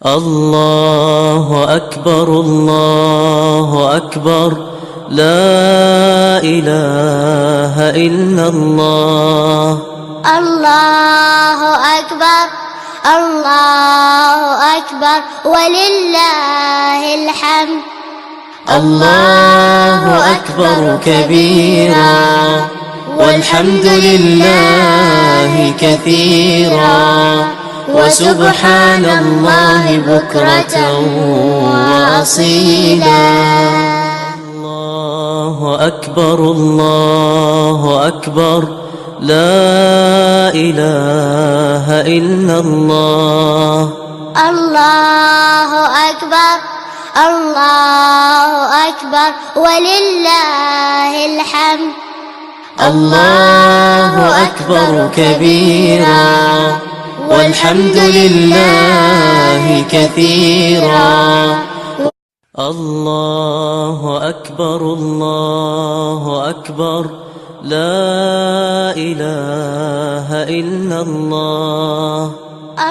الله أكبر الله أكبر، لا إله إلا الله. الله أكبر الله أكبر ولله الحمد. الله أكبر كبيرا والحمد لله كثيرا، وسبحان الله بكرة وأصيلا. الله أكبر الله أكبر، لا إله إلا الله. الله أكبر الله أكبر ولله الحمد. الله أكبر كبيرا والحمد لله كثيرا. الله أكبر الله أكبر، لا إله إلا الله.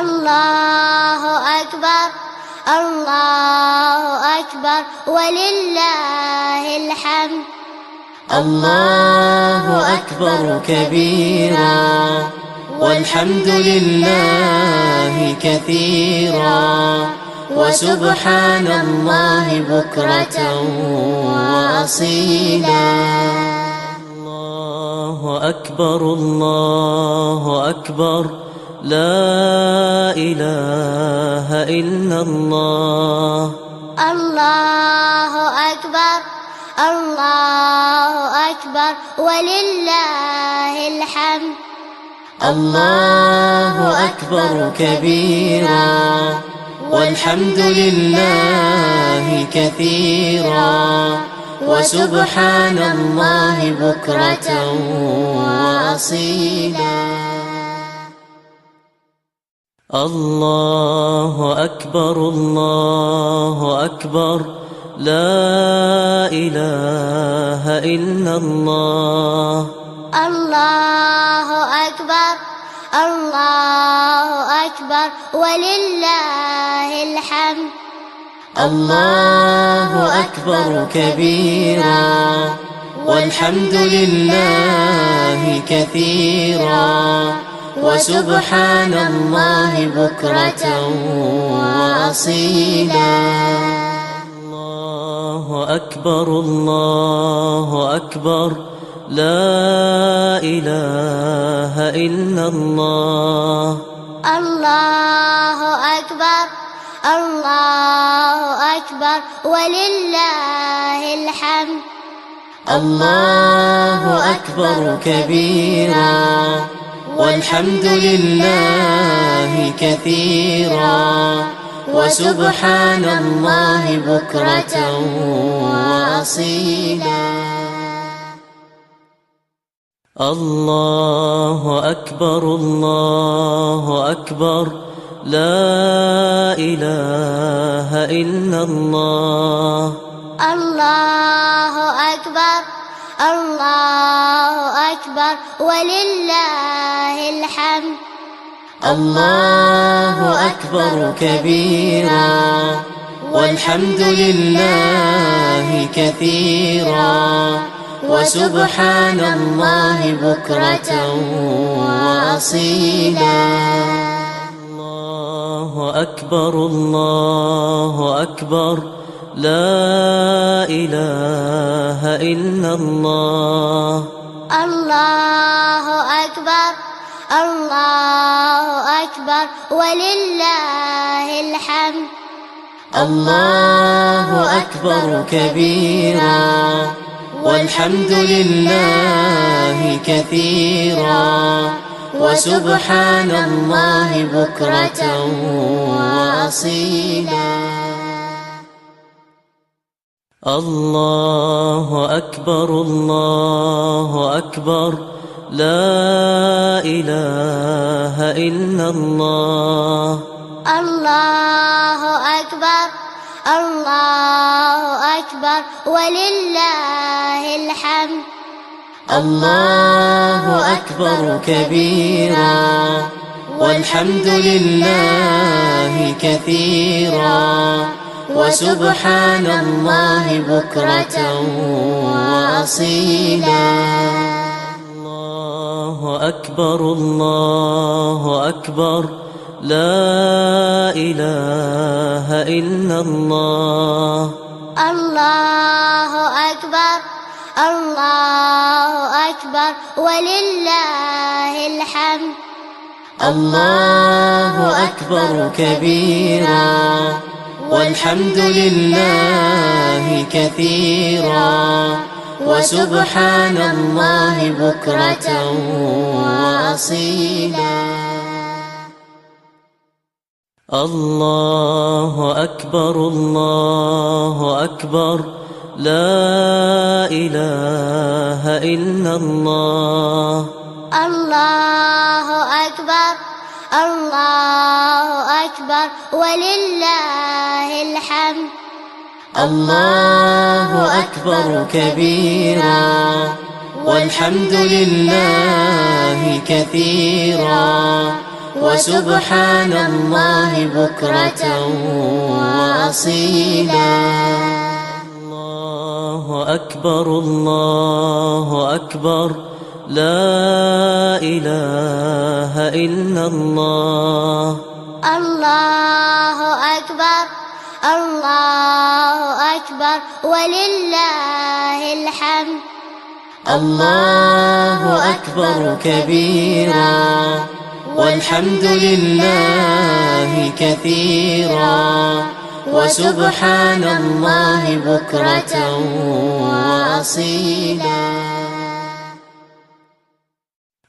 الله أكبر الله أكبر ولله الحمد. الله أكبر كبيرا والحمد لله كثيرا، وسبحان الله بكرة وأصيلا. الله أكبر الله أكبر، لا إله إلا الله. الله أكبر الله أكبر ولله الحمد. الله أكبر كبيرا والحمد لله كثيرا، وسبحان الله بكرة وأصيلا. الله أكبر الله أكبر، لا إله إلا الله. الله أكبر الله أكبر ولله الحمد. الله أكبر كبيرا والحمد لله كثيرا، وسبحان الله بكرة وأصيلا. الله أكبر الله أكبر، لا إله إلا الله. الله أكبر الله أكبر ولله الحمد. الله أكبر كبيرا والحمد لله كثيرا، وسبحان الله بكرة وأصيلا. الله أكبر الله أكبر، لا إله إلا الله. الله أكبر الله أكبر ولله الحمد. الله أكبر كبيرا والحمد لله كثيرا، وسبحان الله بكرة وأصيلا. الله أكبر الله أكبر، لا إله إلا الله. الله أكبر الله أكبر ولله الحمد. الله أكبر كبيرا والحمد لله كثيرا، وسبحان الله بكرة وأصيلا. الله أكبر الله أكبر، لا إله إلا الله. الله أكبر الله أكبر ولله الحمد. الله أكبر كبيرا والحمد لله كثيرا وسبحان الله بكرة وأصيلا. الله أكبر الله أكبر لا إله إلا الله. الله أكبر الله أكبر ولله الحمد. الله أكبر كبيرا والحمد لله كثيرا وسبحان الله بكرة وأصيلا. الله أكبر الله أكبر لا إله إلا الله. الله أكبر الله أكبر ولله الحمد. الله أكبر كبيرا والحمد لله كثيرا وسبحان الله بكرة وأصيلا. الله أكبر الله أكبر لا إله إلا الله. الله أكبر الله أكبر ولله الحمد. الله أكبر كبيرا والحمد لله كثيرا وسبحان الله بكرة وأصيلا.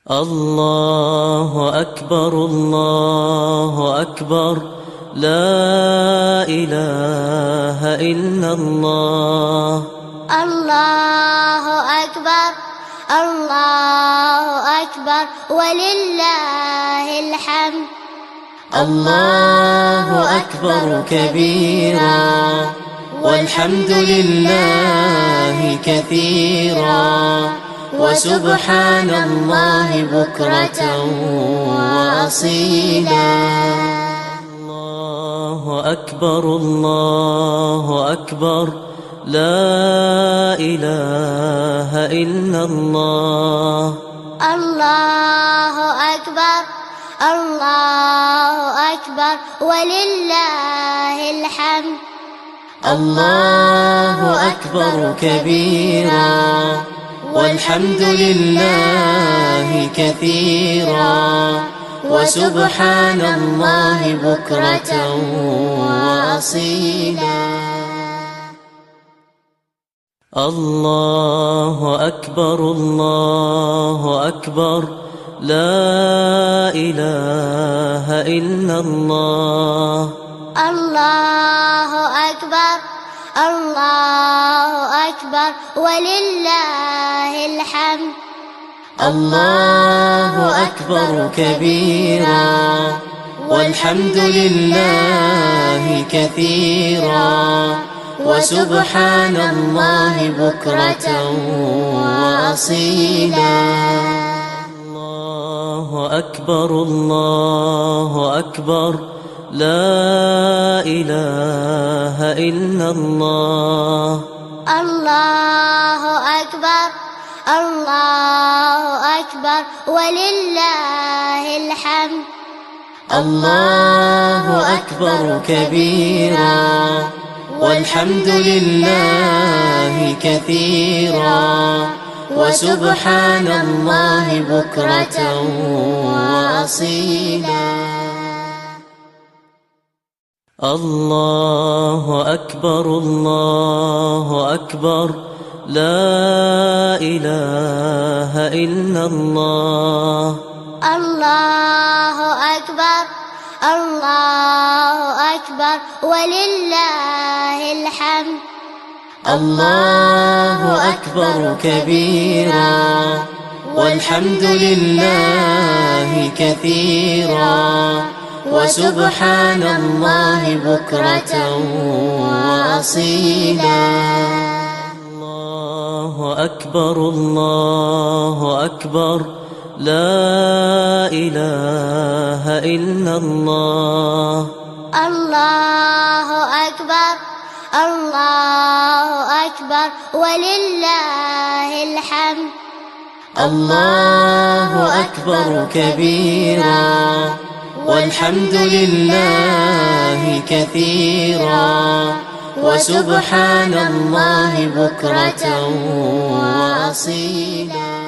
الله أكبر الله أكبر لا إله إلا الله. الله أكبر الله أكبر ولله الحمد. الله أكبر كبيرا والحمد لله كثيرا وسبحان الله بكرة وأصيلا. الله أكبر الله أكبر لا إله إلا الله. الله أكبر الله أكبر ولله الحمد. الله أكبر كبيرا والحمد لله كثيرا وسبحان الله بكرة وأصيلا. الله أكبر الله أكبر لا إله إلا الله. الله أكبر الله أكبر ولله الحمد. الله أكبر كبيرا والحمد لله كثيرا وسبحان الله بكرة وأصيلا. الله أكبر الله أكبر لا إله إلا الله. الله أكبر الله أكبر ولله الحمد. الله أكبر كبيرا والحمد لله كثيرا وسبحان الله بكرة وأصيلا. الله أكبر الله أكبر لا إله إلا الله. الله أكبر الله أكبر ولله الحمد. الله أكبر كبيرا والحمد لله كثيرا وسبحان الله بكرة وأصيلا. الله أكبر الله أكبر لا إله إلا الله. الله أكبر الله أكبر ولله الحمد. الله أكبر كبيرا والحمد لله كثيرا وسبحان الله بكرة وأصيلا.